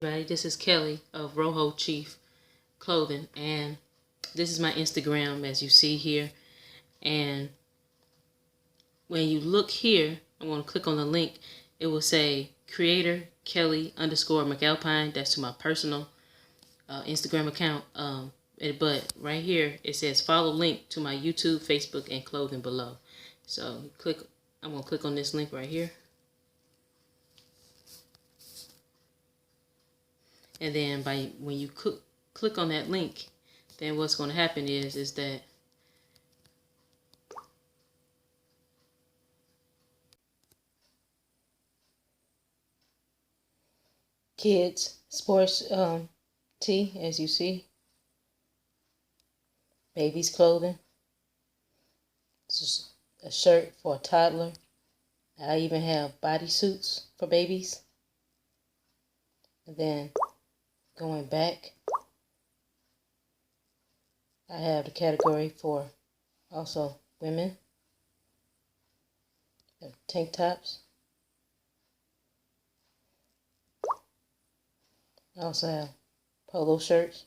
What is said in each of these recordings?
Everybody, this is Kelly of Roho Chief Clothing, and this is my Instagram, as you see here. And when you look here, I'm going to click on the link. It will say creator Kelly _ McAlpine. That's to my personal Instagram account. But right here it says follow link to my YouTube, Facebook, and clothing below. So I'm going to click on this link right here. And then when you click on that link, then what's going to happen is that kids sports tee, as you see, babies clothing. This is a shirt for a toddler. I even have bodysuits for babies. And then going back, I have the category for also women. Tank tops. I also have polo shirts.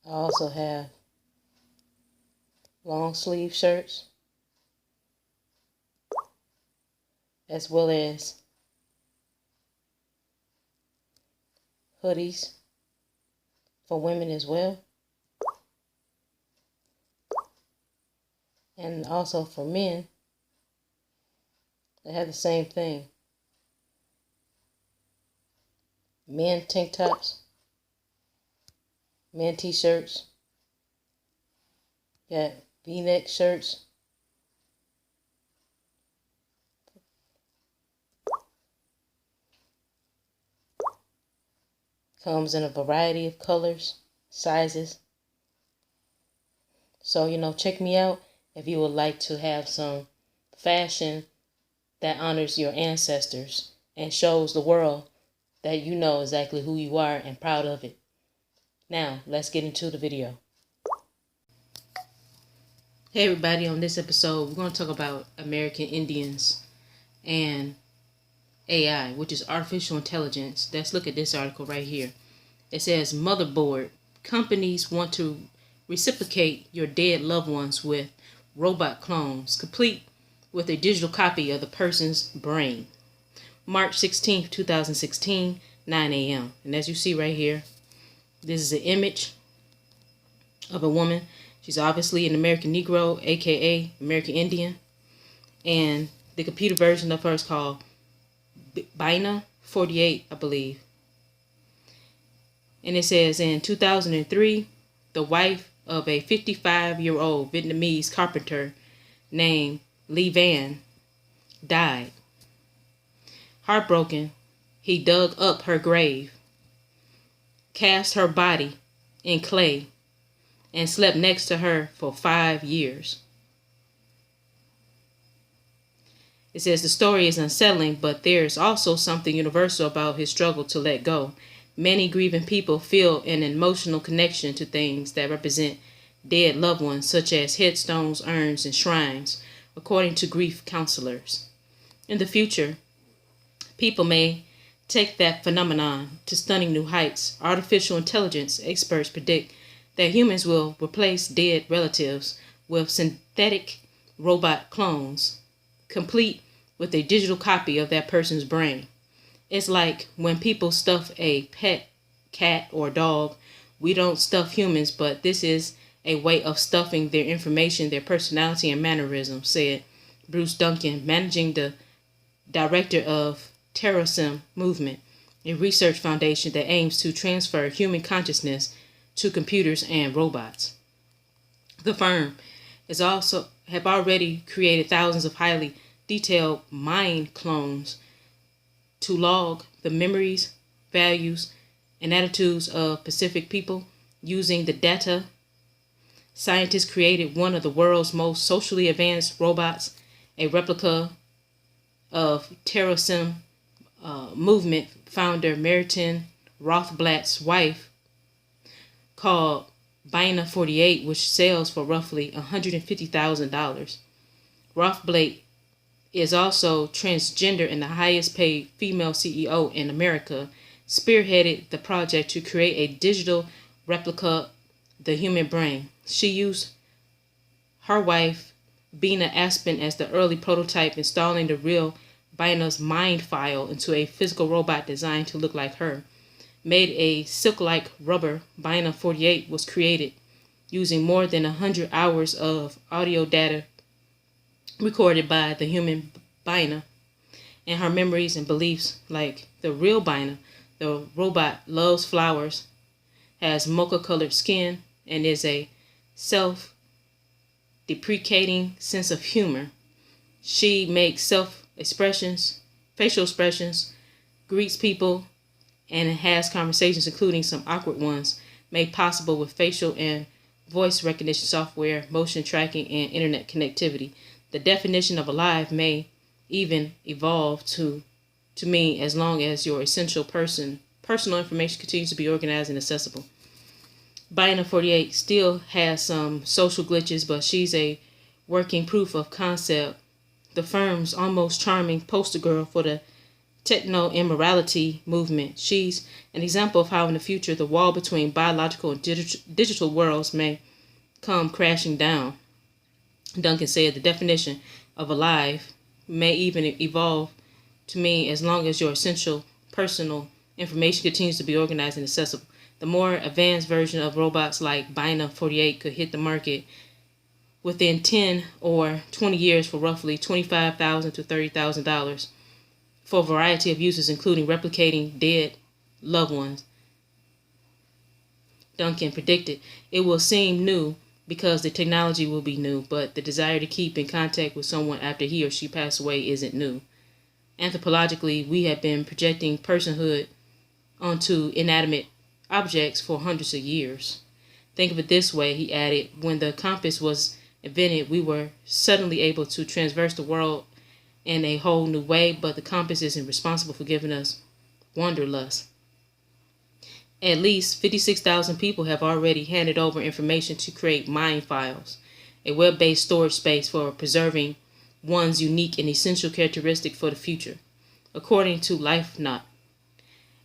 I also have long sleeve shirts, as well as hoodies for women as well, and also for men. They have the same thing. Men tank tops, men t-shirts, got V-neck shirts, comes in a variety of colors, sizes. So, check me out if you would like to have some fashion that honors your ancestors and shows the world that you know exactly who you are and proud of it. Now, let's get into the video. Hey everybody, on this episode, we're going to talk about American Indians and AI, which is artificial intelligence. Let's look at this article right here. It says, motherboard, companies want to reciprocate your dead loved ones with robot clones, complete with a digital copy of the person's brain. March 16th, 2016, 9 a.m. And as you see right here, this is an image of a woman. She's obviously an American Negro, aka American Indian. And the computer version of her is called Bina 48, I believe. And it says, in 2003, the wife of a 55-year-old Vietnamese carpenter named Lee Van died. Heartbroken, he dug up her grave, cast her body in clay, and slept next to her for 5 years. It says the story is unsettling, but there's also something universal about his struggle to let go. Many grieving people feel an emotional connection to things that represent dead loved ones, such as headstones, urns, and shrines, according to grief counselors. In the future, people may take that phenomenon to stunning new heights. Artificial intelligence experts predict that humans will replace dead relatives with synthetic robot clones, complete with a digital copy of that person's brain. It's like when people stuff a pet cat or dog. We don't stuff humans, but this is a way of stuffing their information, their personality, and mannerisms, said Bruce Duncan, managing the director of Terrorism Movement, a research foundation that aims to transfer human consciousness to computers and robots. The firm have already created thousands of highly detailed mind clones to log the memories, values, and attitudes of Pacific people. Using the data, scientists created one of the world's most socially advanced robots, a replica of Terrorism Movement founder Martin Rothblatt's wife, called Bina 48, which sells for roughly $150,000. Rothblatt is also transgender and the highest paid female CEO in America, spearheaded the project to create a digital replica of the human brain. She used her wife, Bina Aspen, as the early prototype, installing the real Bina's mind file into a physical robot designed to look like her. Made a silk-like rubber, Bina 48 was created using more than 100 hours of audio data recorded by the human Bina and her memories and beliefs. Like the real Bina, the robot loves flowers, has mocha-colored skin, and is a self-deprecating sense of humor. She makes facial expressions, greets people, and has conversations, including some awkward ones, made possible with facial and voice recognition software, motion tracking, and internet connectivity. The definition of alive may even evolve to mean as long as your essential personal information continues to be organized and accessible. Bina 48 still has some social glitches, but she's a working proof of concept. The firm's almost charming poster girl for the techno-immortality movement. She's an example of how in the future the wall between biological and digital worlds may come crashing down. Duncan said the definition of alive may even evolve to mean as long as your essential personal information continues to be organized and accessible. The more advanced version of robots like Bina 48 could hit the market within 10 or 20 years for roughly $25,000 to $30,000 for a variety of uses, including replicating dead loved ones. Duncan predicted it will seem new because the technology will be new, but the desire to keep in contact with someone after he or she passed away isn't new. Anthropologically, we have been projecting personhood onto inanimate objects for hundreds of years. Think of it this way, he added, when the compass was invented, we were suddenly able to traverse the world in a whole new way, but the compass isn't responsible for giving us wanderlust. At least 56,000 people have already handed over information to create mind files, a web-based storage space for preserving one's unique and essential characteristic for the future. According to LifeNot,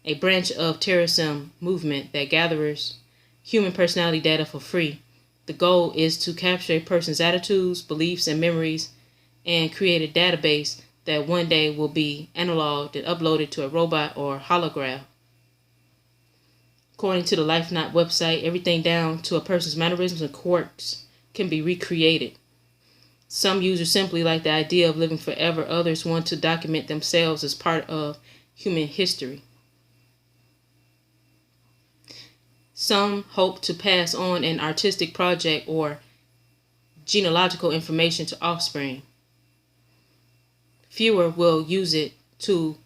a branch of terrorism movement that gathers human personality data for free, the goal is to capture a person's attitudes, beliefs, and memories and create a database that one day will be analoged and uploaded to a robot or holograph. According to the LifeNot website, everything down to a person's mannerisms and quirks can be recreated. Some users simply like the idea of living forever. Others want to document themselves as part of human history. Some hope to pass on an artistic project or genealogical information to offspring. Fewer will use it to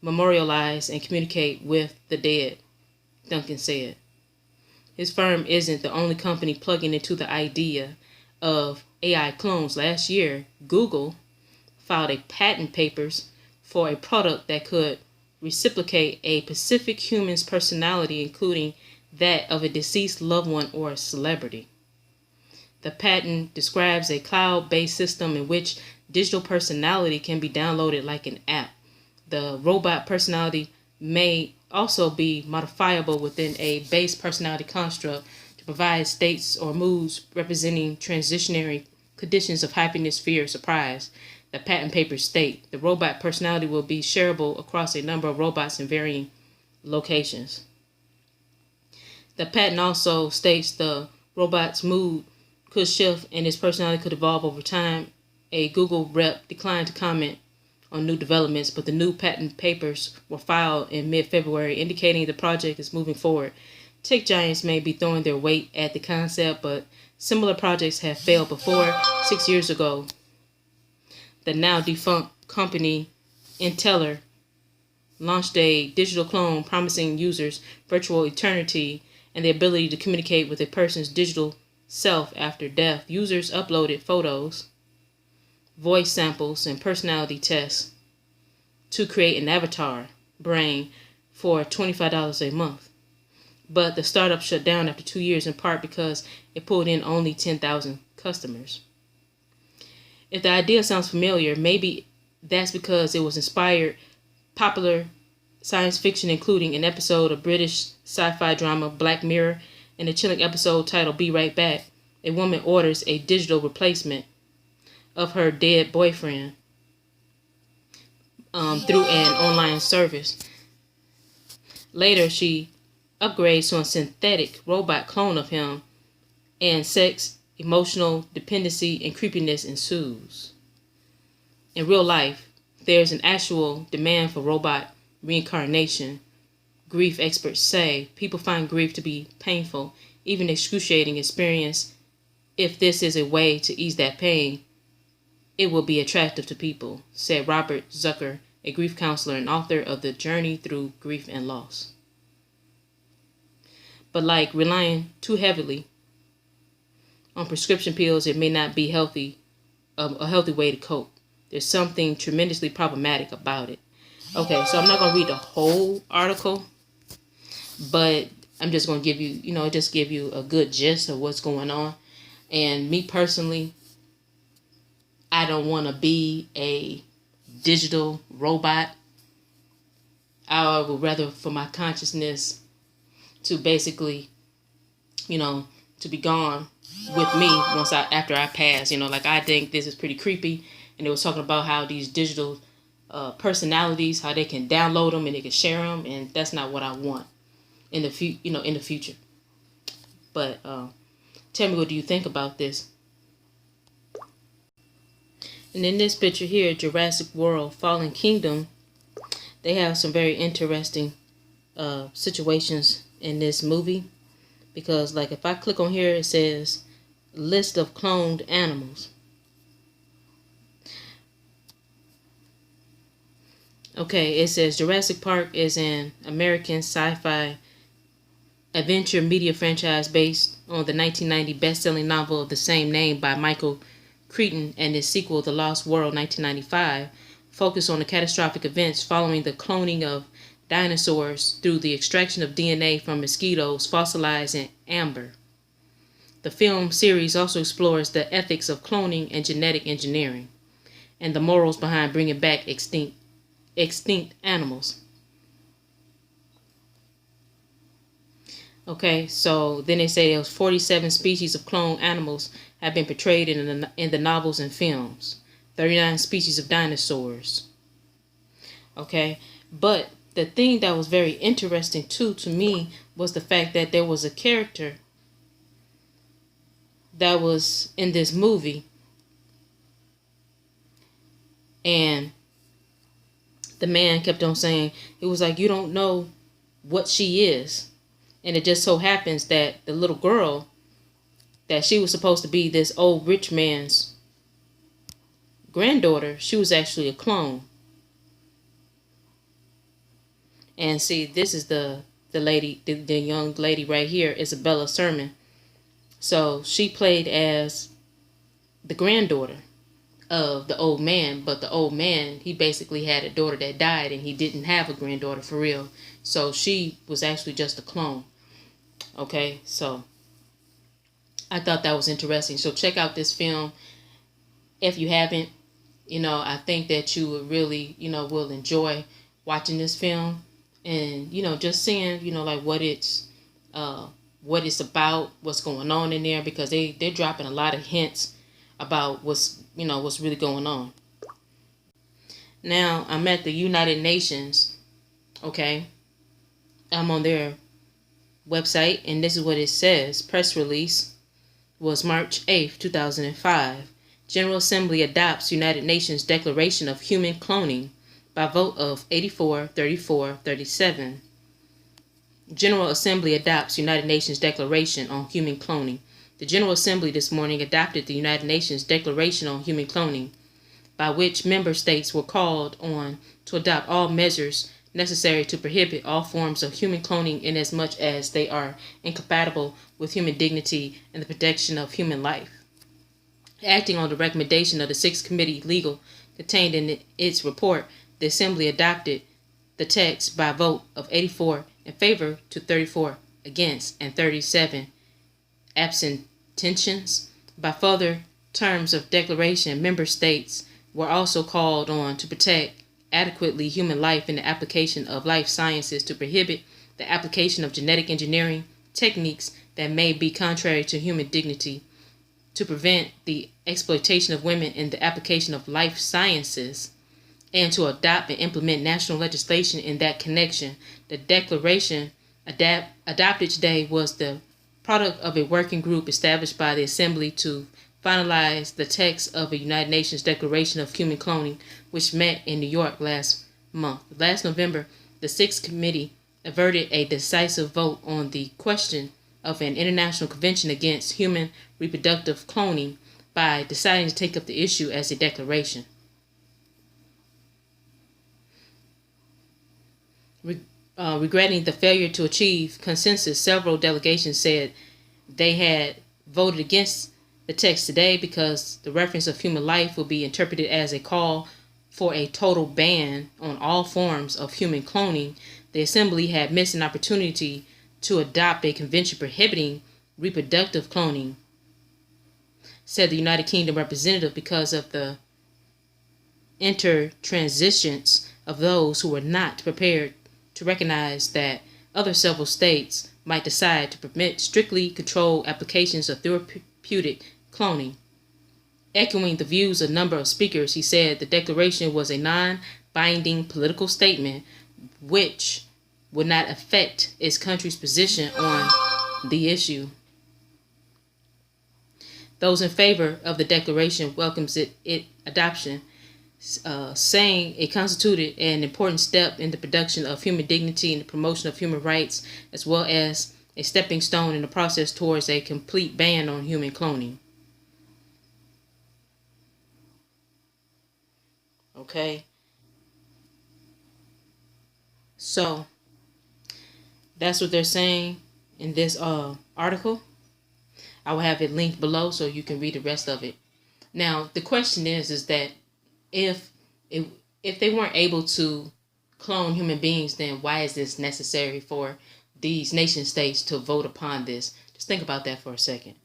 memorialize and communicate with the dead, Duncan said. His firm isn't the only company plugging into the idea of AI clones. Last year, Google filed a patent papers for a product that could reciprocate a specific human's personality, including that of a deceased loved one or a celebrity. The patent describes a cloud-based system in which digital personality can be downloaded like an app. The robot personality may also be modifiable within a base personality construct to provide states or moods representing transitionary conditions of happiness, fear, surprise. The patent papers state the robot personality will be shareable across a number of robots in varying locations. The patent also states the robot's mood could shift and his personality could evolve over time. A Google rep declined to comment on new developments, but the new patent papers were filed in mid-February, indicating the project is moving forward. Tech giants may be throwing their weight at the concept, but similar projects have failed before. 6 years ago, the now defunct company Inteller launched a digital clone promising users virtual eternity and the ability to communicate with a person's digital self after death. Users uploaded photos, voice samples, and personality tests to create an avatar brain for $25 a month. But the startup shut down after 2 years, in part because it pulled in only 10,000 customers. If the idea sounds familiar, maybe that's because it was inspired popular science fiction, including an episode of British sci-fi drama Black Mirror and a chilling episode titled Be Right Back. A woman orders a digital replacement of her dead boyfriend through an online service. Later, she upgrades to a synthetic robot clone of him, and sex, emotional dependency, and creepiness ensues. In real life, there's an actual demand for robot reincarnation. Grief experts say people find grief to be painful, even excruciating experience. If this is a way to ease that pain, it will be attractive to people, said Robert Zucker, a grief counselor and author of The Journey Through Grief and Loss. But like relying too heavily on prescription pills, it may not be a healthy way to cope. There's something tremendously problematic about it. Okay, so I'm not going to read the whole article, but I'm just going to give you, just give you a good gist of what's going on. And me personally, I don't want to be a digital robot. I would rather for my consciousness to basically, to be gone with me after I pass. Like I think this is pretty creepy. And they was talking about how these digital personalities, how they can download them and they can share them, and that's not what I want in the future. But tell me, what do you think about this? And in this picture here, Jurassic World Fallen Kingdom, they have some very interesting situations in this movie, because like if I click on here, it says list of cloned animals. Okay, it says Jurassic Park is an American sci-fi adventure media franchise based on the 1990 best-selling novel of the same name by Michael Crichton and its sequel, The Lost World, 1995, focused on the catastrophic events following the cloning of dinosaurs through the extraction of DNA from mosquitoes fossilized in amber. The film series also explores the ethics of cloning and genetic engineering, and the morals behind bringing back extinct animals. Okay, so then they say there was 47 species of cloned animals have been portrayed in the novels and films. 39 species of dinosaurs. Okay, but the thing that was very interesting too to me was the fact that there was a character that was in this movie, and the man kept on saying, it was like, you don't know what she is. And it just so happens that the little girl, that she was supposed to be this old rich man's granddaughter, she was actually a clone. And see, this is the lady, the young lady right here, Isabella Sermon. So she played as the granddaughter of the old man, but the old man, he basically had a daughter that died and he didn't have a granddaughter for real. So she was actually just a clone. Okay, so I thought that was interesting. So check out this film if you haven't. I think that you would really, will enjoy watching this film, and just seeing, like what it's about, what's going on in there, because they're dropping a lot of hints about what's really going on. Now I'm at the United Nations. Okay, I'm on their website, and this is what it says. Press release was March 8th, 2005. General Assembly adopts United Nations Declaration of Human Cloning by vote of 84-34-37. General Assembly adopts United Nations Declaration on Human Cloning. The General Assembly this morning adopted the United Nations Declaration on Human Cloning, by which member states were called on to adopt all measures necessary to prohibit all forms of human cloning inasmuch as they are incompatible with human dignity and the protection of human life. Acting on the recommendation of the Sixth Committee Legal contained in its report, the Assembly adopted the text by a vote of 84 in favor to 34 against and 37 abstentions. By further terms of declaration, member states were also called on to protect adequately human life in the application of life sciences, to prohibit the application of genetic engineering techniques that may be contrary to human dignity, to prevent the exploitation of women in the application of life sciences, and to adopt and implement national legislation in that connection. The declaration adopted today was the product of a working group established by the Assembly to finalize the text of a United Nations Declaration of Human Cloning, which met in New York last month. Last November, the Sixth Committee averted a decisive vote on the question of an international convention against human reproductive cloning by deciding to take up the issue as a declaration. Regretting the failure to achieve consensus, several delegations said they had voted against the text today because the reference of human life will be interpreted as a call for a total ban on all forms of human cloning. The Assembly had missed an opportunity to adopt a convention prohibiting reproductive cloning, said the United Kingdom representative, because of the intertransitions of those who were not prepared to recognize that other several states might decide to permit strictly controlled applications of therapeutic cloning. Echoing the views of a number of speakers, he said the declaration was a non-binding political statement which would not affect its country's position on the issue. Those in favor of the declaration welcomes its adoption, saying it constituted an important step in the production of human dignity and the promotion of human rights, as well as a stepping stone in the process towards a complete ban on human cloning. Okay. So that's what they're saying in this article. I will have it linked below so you can read the rest of it. Now, the question is that if they weren't able to clone human beings, then why is this necessary for these nation states to vote upon this? Just think about that for a second.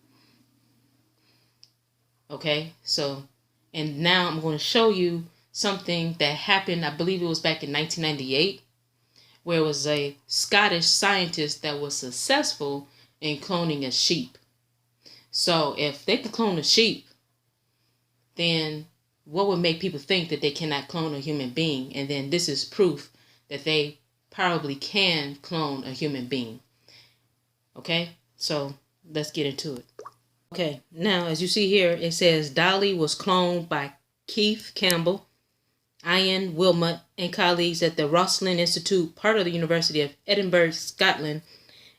Okay, so, and now I'm going to show you something that happened, I believe it was back in 1998, where it was a Scottish scientist that was successful in cloning a sheep. So if they could clone a sheep, then what would make people think that they cannot clone a human being? And then this is proof that they probably can clone a human being. Okay, so let's get into it. Okay, now as you see here, it says Dolly was cloned by Keith Campbell, Ian Wilmot, and colleagues at the Roslin Institute, part of the University of Edinburgh, Scotland,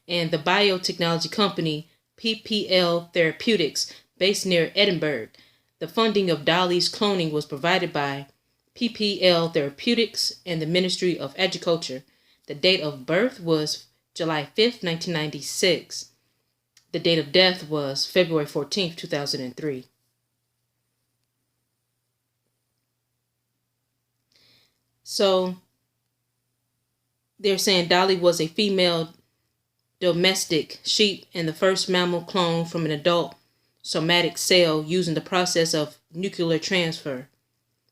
and the biotechnology company PPL Therapeutics, based near Edinburgh. The funding of Dolly's cloning was provided by PPL Therapeutics and the Ministry of Agriculture. The date of birth was July 5th, 1996. The date of death was February 14th, 2003. So they're saying Dolly was a female domestic sheep and the first mammal clone from an adult somatic cell using the process of nuclear transfer.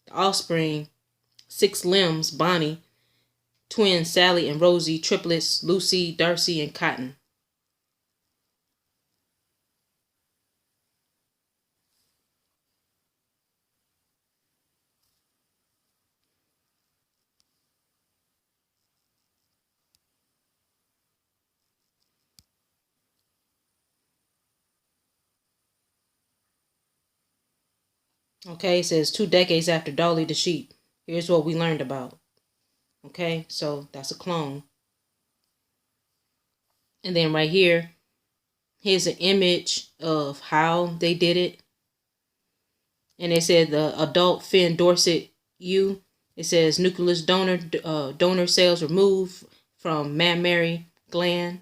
The offspring, 6 limbs, Bonnie, twins Sally and Rosie, triplets Lucy, Darcy, and Cotton. Okay, it says 2 decades after Dolly the sheep. Here's what we learned about. Okay, so that's a clone. And then right here, here's an image of how they did it. And it said the adult Finn Dorset ewe. It says nucleus donor cells removed from mammary gland.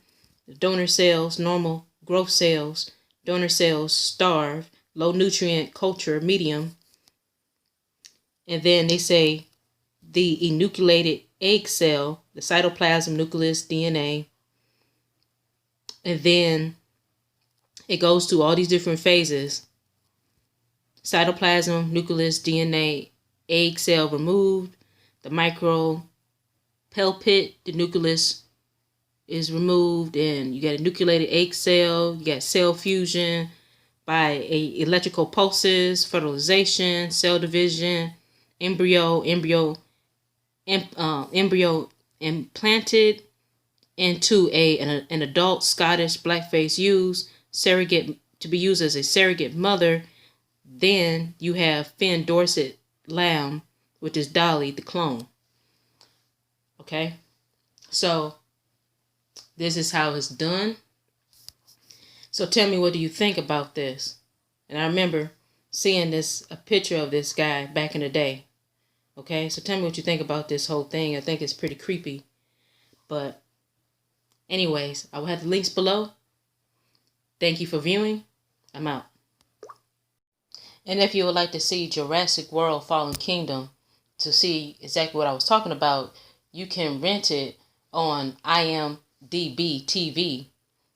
Donor cells, normal growth cells. Donor cells, starved. Low nutrient culture medium. And then they say the enucleated egg cell, the cytoplasm, nucleus, DNA. And then it goes through all these different phases Cytoplasm, nucleus, DNA, egg cell removed. The micropulpit, the nucleus is removed, and you got a nucleated egg cell. You got cell fusion by electrical pulses, fertilization, cell division, embryo implanted into an adult Scottish blackface to be used as a surrogate mother. Then you have Finn Dorset Lamb, which is Dolly the clone. Okay, so this is how it's done. So tell me, what do you think about this? And I remember seeing a picture of this guy back in the day. Okay, so tell me what you think about this whole thing. I think it's pretty creepy. But anyways, I will have the links below. Thank you for viewing. I'm out. And if you would like to see Jurassic World Fallen Kingdom, to see exactly what I was talking about, you can rent it on IMDb TV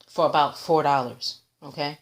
for about $4. Okay?